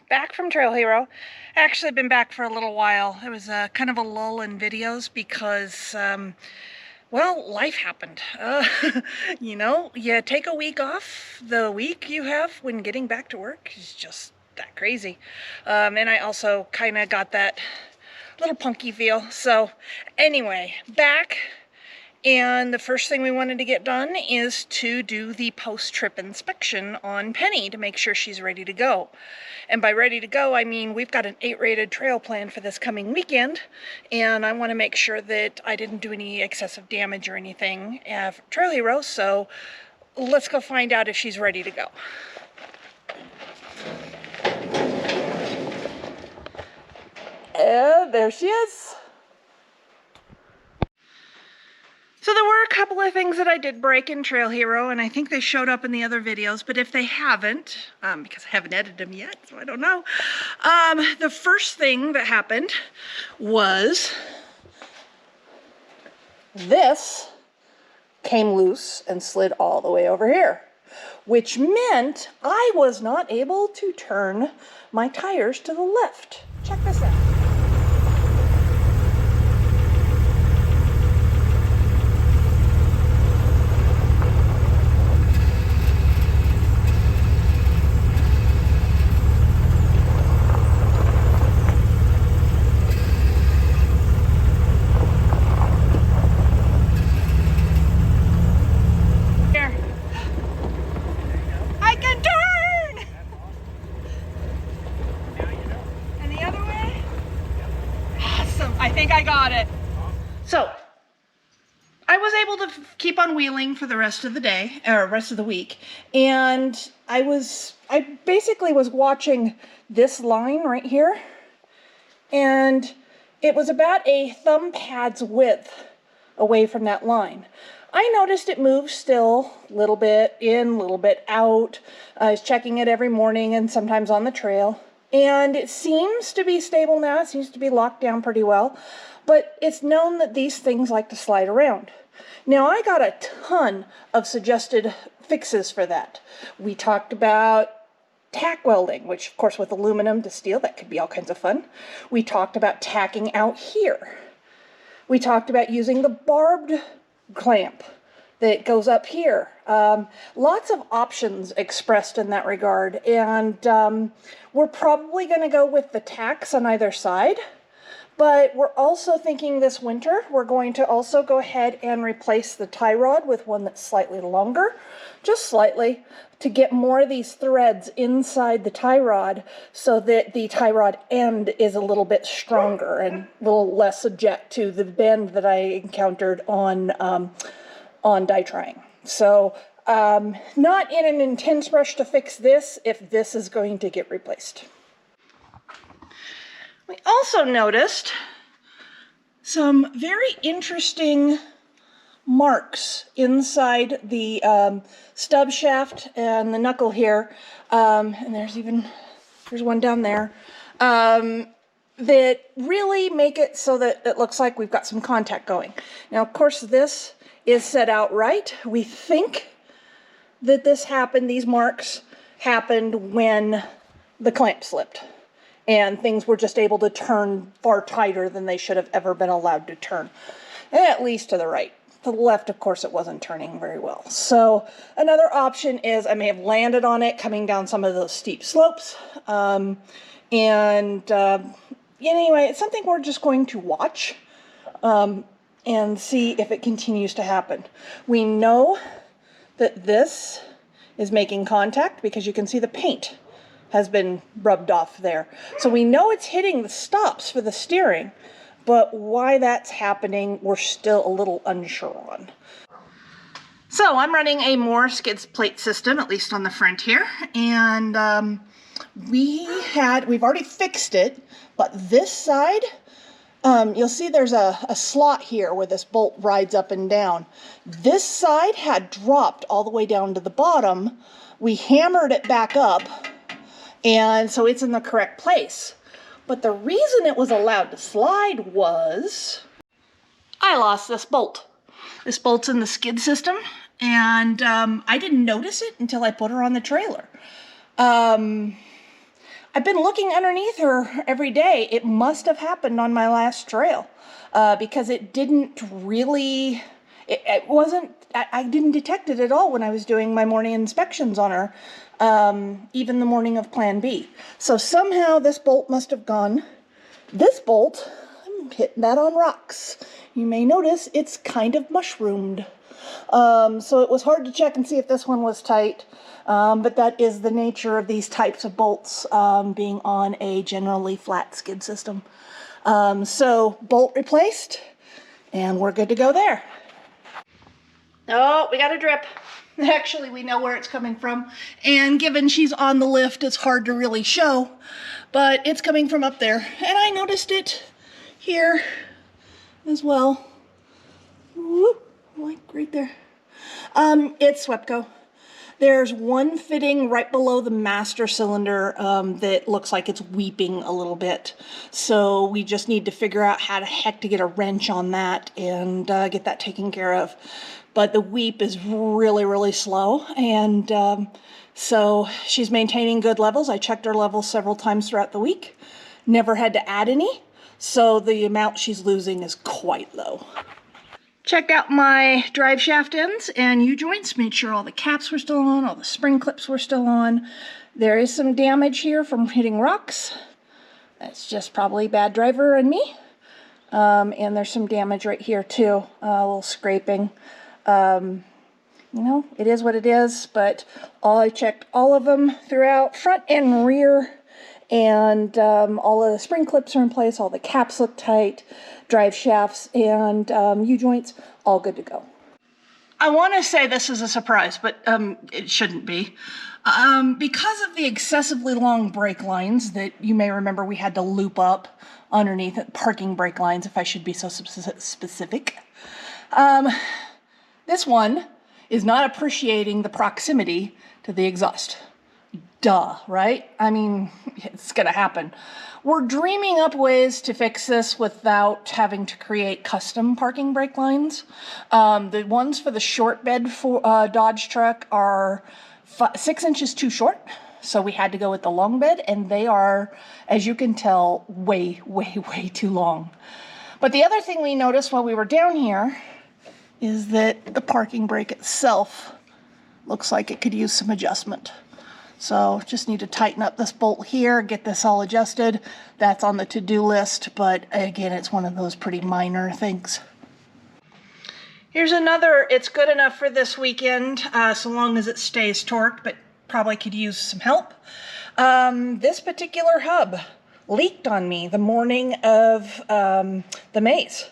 back from Trail Hero. Actually been back for a little while. It was kind of a lull in videos because, well, life happened. You take a week off. The week you have when getting back to work is just that crazy. And I also kind of got that little punky feel. So anyway, back. And the first thing we wanted to get done is to do the post-trip inspection on Penny to make sure she's ready to go. And by ready to go, I mean we've got an 8-rated trail plan for this coming weekend, and I want to make sure that I didn't do any excessive damage or anything for Trail Hero, so let's go find out if she's ready to go. There she is. So there were a couple of things that I did break in Trail Hero, and I think they showed up in the other videos, but if they haven't, because I haven't edited them yet, so I don't know, the first thing that happened was this came loose and slid all the way over here, which meant I was not able to turn my tires to the left. Check this out. I think I got it. So I was able to keep on wheeling for the rest of the day, or rest of the week, and I basically was watching this line right here, and it was about a thumb pad's width away from that line. I noticed it moved still, a little bit in, a little bit out. I was checking it every morning and sometimes on the trail. And it seems to be stable now. It seems to be locked down pretty well. But it's known that these things like to slide around. Now, I got a ton of suggested fixes for that. We talked about tack welding, which, of course, with aluminum to steel, that could be all kinds of fun. We talked about tacking out here. We talked about using the barbed clamp that goes up here. Lots of options expressed in that regard, and we're probably going to go with the tacks on either side, but we're also thinking this winter we're going to also go ahead and replace the tie rod with one that's slightly longer, just slightly, to get more of these threads inside the tie rod so that the tie rod end is a little bit stronger and a little less subject to the bend that I encountered on die trying. So not in an intense rush to fix this if this is going to get replaced. We also noticed some very interesting marks inside the stub shaft and the knuckle here, and there's one down there, that really make it so that it looks like we've got some contact going. Now, of course, this is set out right. We think that these marks happened when the clamp slipped and things were just able to turn far tighter than they should have ever been allowed to turn, at least to the right. To the left, of course, it wasn't turning very well. So another option is I may have landed on it coming down some of those steep slopes. Anyway, it's something we're just going to watch and see if it continues to happen. We know that this is making contact because you can see the paint has been rubbed off there. So we know it's hitting the stops for the steering, but why that's happening, we're still a little unsure on. So I'm running a Moore skid plate system, at least on the front here, and we've already fixed it, but this side, you'll see there's a slot here where this bolt rides up and down. This side had dropped all the way down to the bottom. We hammered it back up, and so it's in the correct place. But the reason it was allowed to slide was I lost this bolt. This bolt's in the skid system, and I didn't notice it until I put her on the trailer. I I've been looking underneath her every day. It must have happened on my last trail because it didn't really, it wasn't, I didn't detect it at all when I was doing my morning inspections on her, even the morning of Plan B. So somehow this bolt must have gone. This bolt, I'm hitting that on rocks. You may notice it's kind of mushroomed. So it was hard to check and see if this one was tight, but that is the nature of these types of bolts being on a generally flat skid system. So bolt replaced, and we're good to go there. Oh, we got a drip. Actually, we know where it's coming from, and given she's on the lift, it's hard to really show, but it's coming from up there, and I noticed it here as well. Whoop, like right there. It's SWEPCO. There's one fitting right below the master cylinder that looks like it's weeping a little bit. So we just need to figure out how the heck to get a wrench on that and get that taken care of. But the weep is really, really slow. And so she's maintaining good levels. I checked her levels several times throughout the week. Never had to add any. So the amount she's losing is quite low. Checked out my drive shaft ends and U-joints, made sure all the caps were still on, all the spring clips were still on. There is some damage here from hitting rocks. That's just probably bad driver and me. And there's some damage right here too, a little scraping. You know, it is what it is, but I checked all of them throughout, front and rear, and all of the spring clips are in place, all the caps look tight, drive shafts and U-joints, all good to go. I want to say this is a surprise, but it shouldn't be. Because of the excessively long brake lines that you may remember we had to loop up underneath it, parking brake lines, if I should be so specific. This one is not appreciating the proximity to the exhaust. Duh, right? I mean, it's gonna happen. We're dreaming up ways to fix this without having to create custom parking brake lines. The ones for the short bed for Dodge truck are 6 inches too short, so we had to go with the long bed, and they are, as you can tell, way, way, way too long. But the other thing we noticed while we were down here is that the parking brake itself looks like it could use some adjustment. So just need to tighten up this bolt here, get this all adjusted. That's on the to-do list, but again, it's one of those pretty minor things. Here's another, it's good enough for this weekend, so long as it stays torqued, but probably could use some help. This particular hub leaked on me the morning of the maze.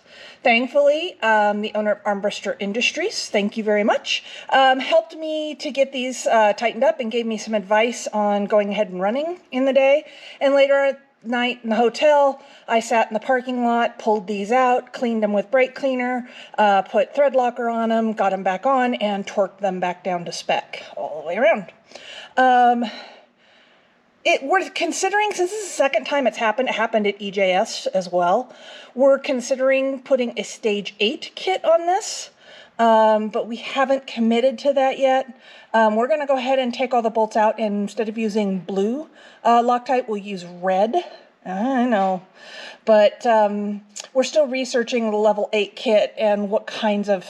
Thankfully, the owner of Armbruster Industries, thank you very much, helped me to get these tightened up and gave me some advice on going ahead and running in the day. And later at night in the hotel, I sat in the parking lot, pulled these out, cleaned them with brake cleaner, put thread locker on them, got them back on, and torqued them back down to spec all the way around. We're considering, since this is the second time it's happened, it happened at EJS as well, we're considering putting a stage 8 kit on this, but we haven't committed to that yet. We're going to go ahead and take all the bolts out, and instead of using blue Loctite, we'll use red. I know, but we're still researching the level 8 kit and what kinds of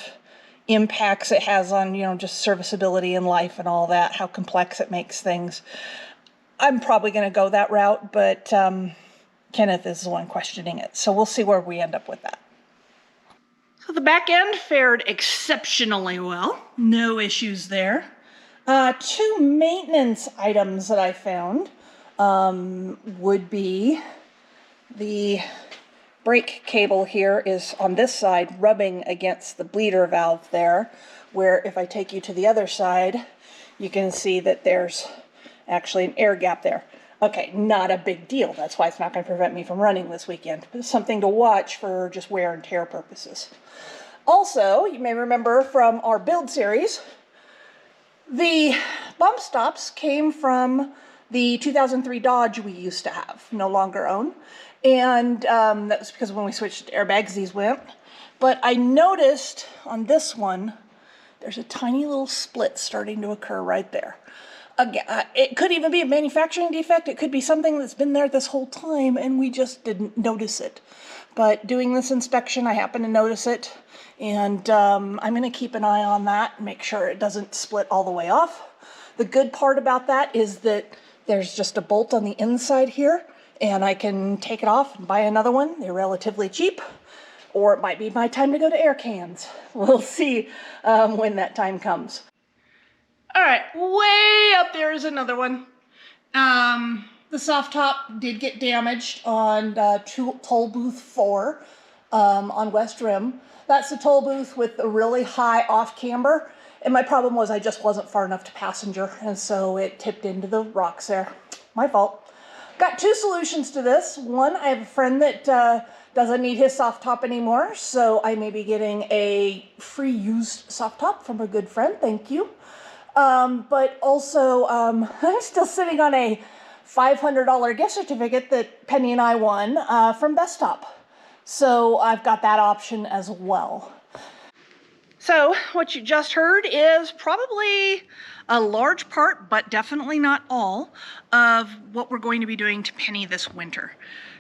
impacts it has on, you know, just serviceability in life and all that, how complex it makes things. I'm probably going to go that route, but Kenneth is the one questioning it. So we'll see where we end up with that. So the back end fared exceptionally well. No issues there. 2 maintenance items that I found would be the brake cable here is on this side rubbing against the bleeder valve there, where if I take you to the other side, you can see that there's actually an air gap there. Okay, not a big deal. That's why it's not going to prevent me from running this weekend. But it's something to watch for just wear and tear purposes. Also, you may remember from our build series, the bump stops came from the 2003 Dodge we used to have, no longer own. And that was because when we switched to airbags, these went. But I noticed on this one, there's a tiny little split starting to occur right there. It could even be a manufacturing defect. It could be something that's been there this whole time and we just didn't notice it. But doing this inspection, I happen to notice it, and I'm going to keep an eye on that and make sure it doesn't split all the way off. The good part about that is that there's just a bolt on the inside here, and I can take it off and buy another one. They're relatively cheap, or it might be my time to go to Air Cans. We'll see when that time comes. All right, way up there is another one. The soft top did get damaged on toll booth 4 on West Rim. That's the toll booth with a really high off camber. And my problem was I just wasn't far enough to passenger, and so it tipped into the rocks there. My fault. Got 2 solutions to this. One, I have a friend that doesn't need his soft top anymore, so I may be getting a free used soft top from a good friend. Thank you. But also, I'm still sitting on a $500 gift certificate that Penny and I won from Bestop. So I've got that option as well. So what you just heard is probably a large part, but definitely not all, of what we're going to be doing to Penny this winter.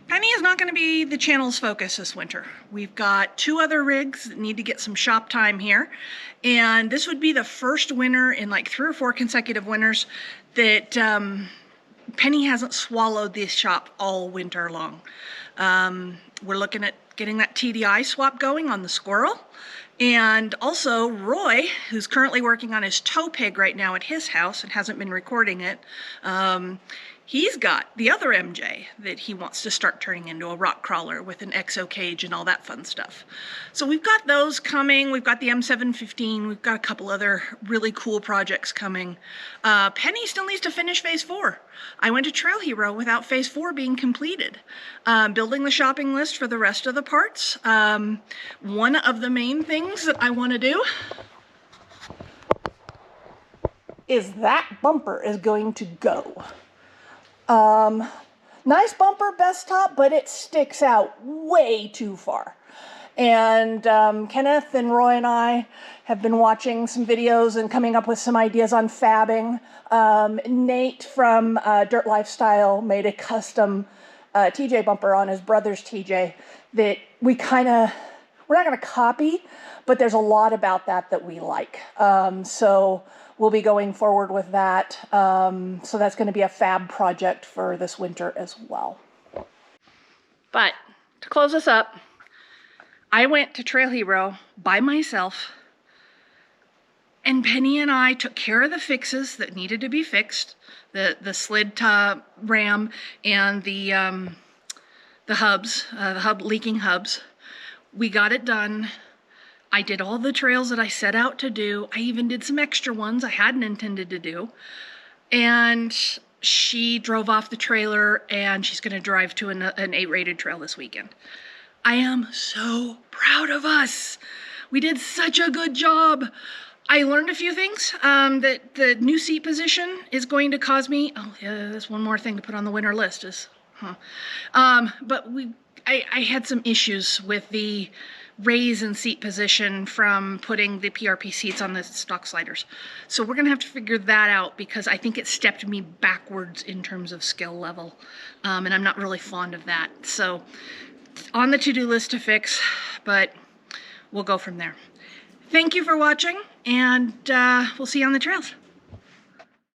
Penny is not going to be the channel's focus this winter. We've got 2 other rigs that need to get some shop time here, and this would be the first winter in like 3 or 4 consecutive winters that Penny hasn't swallowed this shop all winter long. We're looking at getting that TDI swap going on the Squirrel. And also Roy, who's currently working on his tow pig right now at his house and hasn't been recording it, he's got the other MJ that he wants to start turning into a rock crawler with an exo cage and all that fun stuff. So we've got those coming. We've got the M715. We've got a couple other really cool projects coming. Penny still needs to finish phase 4. I went to Trail Hero without phase 4 being completed. Building the shopping list for the rest of the parts. One of the main things that I want to do is that bumper is going to go. Nice bumper, Bestop, but it sticks out way too far. And Kenneth and Roy and I have been watching some videos and coming up with some ideas on fabbing. Nate from Dirt Lifestyle made a custom TJ bumper on his brother's TJ that we're not going to copy, but there's a lot about that we like. So we'll be going forward with that. So that's going to be a fab project for this winter as well. But to close us up, I went to Trail Hero by myself, and Penny and I took care of the fixes that needed to be fixed. The slid ram and the hubs, the hub leaking hubs. We got it done. I did all the trails that I set out to do. I even did some extra ones I hadn't intended to do. And she drove off the trailer, and she's going to drive to an 8-rated trail this weekend. I am so proud of us. We did such a good job. I learned a few things, that the new seat position is going to cause me, there's one more thing to put on the winter list is, but I had some issues with the raise in seat position from putting the PRP seats on the stock sliders. So we're gonna have to figure that out, because I think it stepped me backwards in terms of skill level, and I'm not really fond of that. So on the to-do list to fix, but we'll go from there. Thank you for watching, and we'll see you on the trails.